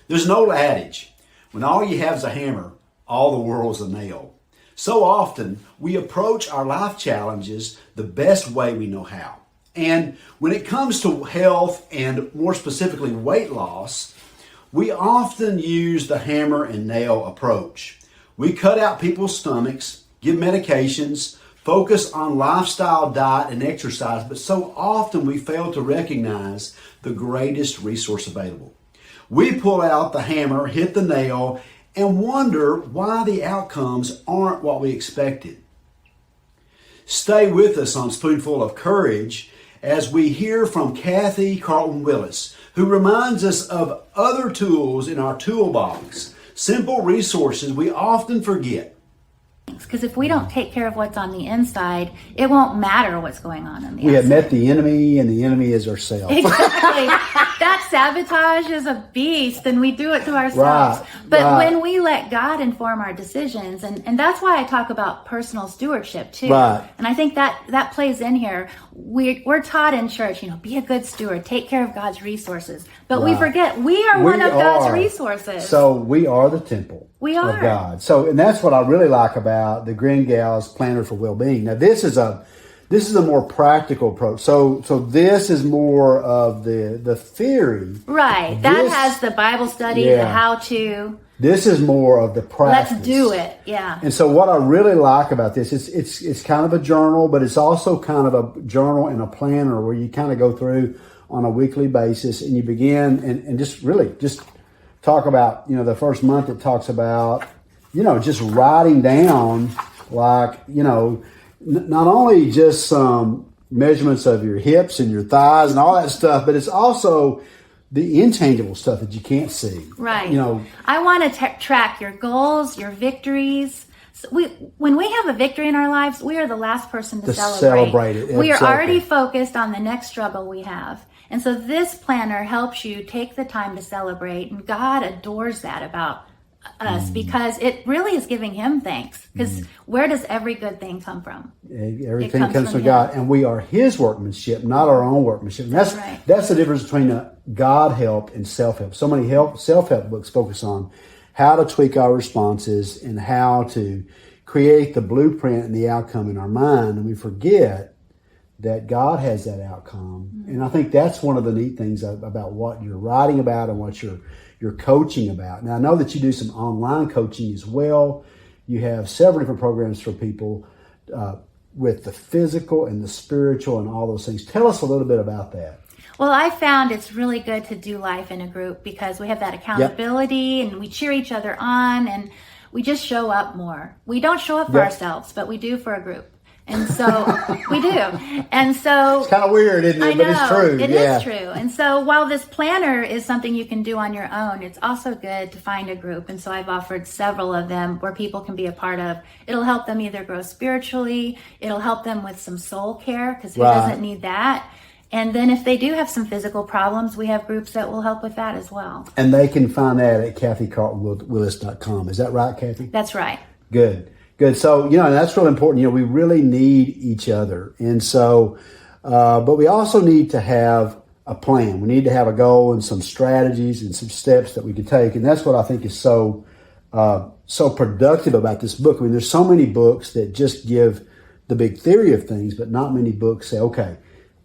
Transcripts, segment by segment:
There's an old adage, when all you have is a hammer, all the world's a nail. So often, we approach our life challenges the best way we know how. And when it comes to health and more specifically weight loss, we often use the hammer and nail approach. We cut out people's stomachs, give medications, focus on lifestyle, diet, and exercise, but so often we fail to recognize the greatest resource available. We pull out the hammer, hit the nail, and wonder why the outcomes aren't what we expected. Stay with us on Spoonful of Courage as we hear from Carlton Willis, who reminds us of other tools in our toolbox, simple resources we often forget. Because if we don't take care of what's on the inside, it won't matter what's going on the outside. We have met the enemy, and the enemy is ourselves. Exactly. That sabotage is a beast, and we do it to ourselves. But when we let God inform our decisions, and that's why I talk about personal stewardship too. Right. And I think that plays in here. We're taught in church, be a good steward, take care of God's resources. But we forget we are one of God's resources. So we are the temple of God. So, and that's what I really like about the Grin Gal's Planner for Wellbeing. Now, this is a more practical approach. So this is more of the theory. Right. That has the Bible study, the how-to. This is more of the practice. Let's do it. Yeah. And so what I really like about this is it's kind of a journal, but it's also kind of a journal and a planner where you kind of go through on a weekly basis and you begin and just talk about, the first month it talks about, just writing down not only just some measurements of your hips and your thighs and all that stuff, but it's also the intangible stuff that you can't see. Right. I want to track your goals, your victories. So when we have a victory in our lives, we are the last person to celebrate it. We are already focused on the next struggle we have. And so this planner helps you take the time to celebrate, and God adores that about us because it really is giving Him thanks. Because where does every good thing come from? Everything comes from God, and we are His workmanship, not our own workmanship. And that's the difference between God help and self help. So many self-help books focus on how to tweak our responses and how to create the blueprint and the outcome in our mind, and we forget that God has that outcome. And I think that's one of the neat things about what you're writing about and what you're coaching about. Now, I know that you do some online coaching as well. You have several different programs for people with the physical and the spiritual and all those things. Tell us a little bit about that. Well, I found it's really good to do life in a group because we have that accountability and we cheer each other on and we just show up more. We don't show up for ourselves, but we do for a group. And so we do. And so it's kind of weird, isn't it? But it's true. It is true. And so while this planner is something you can do on your own, it's also good to find a group. And so I've offered several of them where people can be a part of. It'll help them either grow spiritually. It'll help them with some soul care because who doesn't need that? And then if they do have some physical problems, we have groups that will help with that as well. And they can find that at KathyCarltonWillis.com. Is that right, Kathy? That's right. Good. So, that's really important. We really need each other. And so, but we also need to have a plan. We need to have a goal and some strategies and some steps that we can take. And that's what I think is so productive about this book. I mean, there's so many books that just give the big theory of things, but not many books say, okay,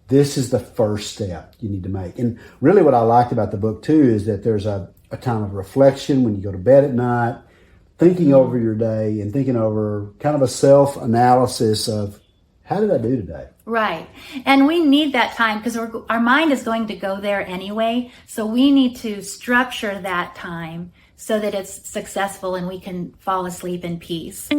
this is the first step you need to make. And really what I liked about the book too is that there's a time of reflection when you go to bed at night, thinking over your day and thinking over kind of a self-analysis of how did I do today? Right. And we need that time because our mind is going to go there anyway. So we need to structure that time so that it's successful and we can fall asleep in peace.